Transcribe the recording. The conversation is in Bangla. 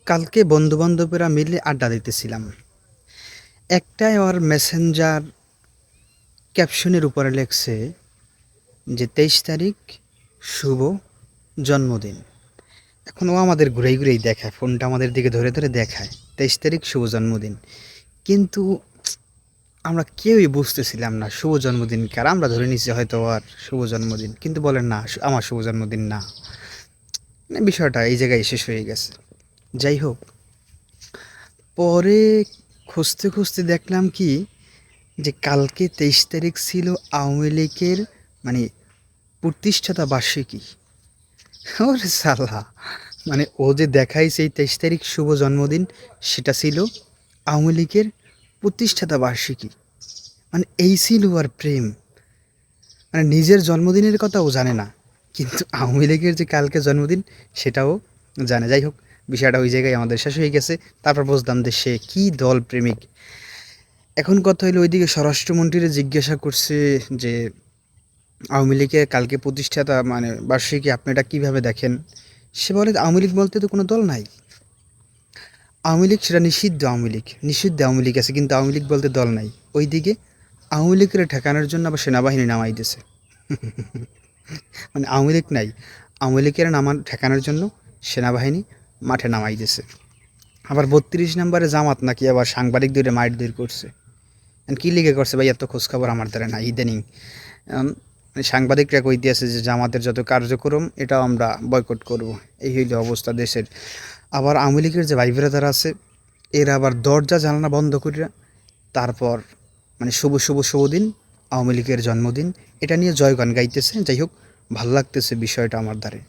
কালকে বন্ধু-বান্ধবেরা মিলে আড্ডা দিতেছিলাম। একটায় ওর মেসেঞ্জার ক্যাপশনের উপরে লেখছে যে ২৩ তারিখ শুভ জন্মদিন। এখন ও আমাদের ঘুরাই, ঘুরাই দেখায়। ফোনটা আমাদের দিকে ধরে, ধরে দেখায়। ২৩ তারিখ শুভ জন্মদিন। কিন্তু আমরা কেউই বুঝতেছিলাম না শুভ জন্মদিন কার। আমরা ধরে নিছি হয়তো ওর শুভ জন্মদিন। কিন্তু বলে না, আমার শুভ জন্মদিন না। মানে বিষয়টা এই জায়গায় শেষ হয়ে গেছে। যাই হোক, পরে খুঁজতে, খুঁজতে দেখলাম কি যে কালকে ২৩ তারিখ ছিল আওয়ামী লীগের মানে প্রতিষ্ঠাতা বার্ষিকী। ওরে শালা! মানে ও যে দেখাইছে এই ২৩ তারিখ শুভ জন্মদিন, সেটা ছিল আওয়ামী লীগের প্রতিষ্ঠাতা বার্ষিকী। মানে এই ছিল ওর প্রেম। মানে নিজের জন্মদিনের কথা ও জানে না। কিন্তু আওয়ামী লীগের যে কালকে জন্মদিন সেটাও জানে। যাই হোক, বিষয়টা ওই জায়গায় আমাদের শেষ হয়ে গেছে। তারপর বুঝলাম যে সে কী দল প্রেমিক। এখন কথা হইলো ওইদিকে স্বরাষ্ট্রমন্ত্রীরে জিজ্ঞাসা করছে যে আওয়ামী লীগের কালকে প্রতিষ্ঠাতা মানে বার্ষিকী আপনি এটা কীভাবে দেখেন? সে বলে আওয়ামী লীগ বলতে তো কোনো দল নাই। আওয়ামী লীগ সেটা নিষিদ্ধ আওয়ামী লীগ। নিষিদ্ধ আওয়ামী লীগ আছে কিন্তু আওয়ামী লীগ বলতে দল নাই। ওইদিকে আওয়ামী লীগের ঠেকানোর জন্য আবার সেনাবাহিনী নামাই দিছে। মানে আওয়ামী লীগ নাই। আওয়ামী লীগের ঠেকানোর জন্য সেনাবাহিনী মাঠে নামাই দিছে। আবার ৩২ নম্বরে জামাত নাকি আবার সাংবাদিকদের মারধর করছে। কী লিগে করছে ভাই এত খোঁজখবর আমার দ্বারা নাই ইদানিং। মানে সাংবাদিকরা কইতেছে যে জামাতের যত কার্যক্রম এটাও আমরা বয়কট করব। এই হইল অবস্থা দেশের। আবার আওয়ামী লীগের যে ভাই ব্রাদার আছে এরা আবার দরজা জানালা বন্ধ কইরা তারপর মানে শুভ দিন আওয়ামী লীগের জন্মদিন এটা নিয়ে জয়গান গাইতেছে। যাই হোক, ভাল লাগতেছে বিষয়টা আমার দ্বারে।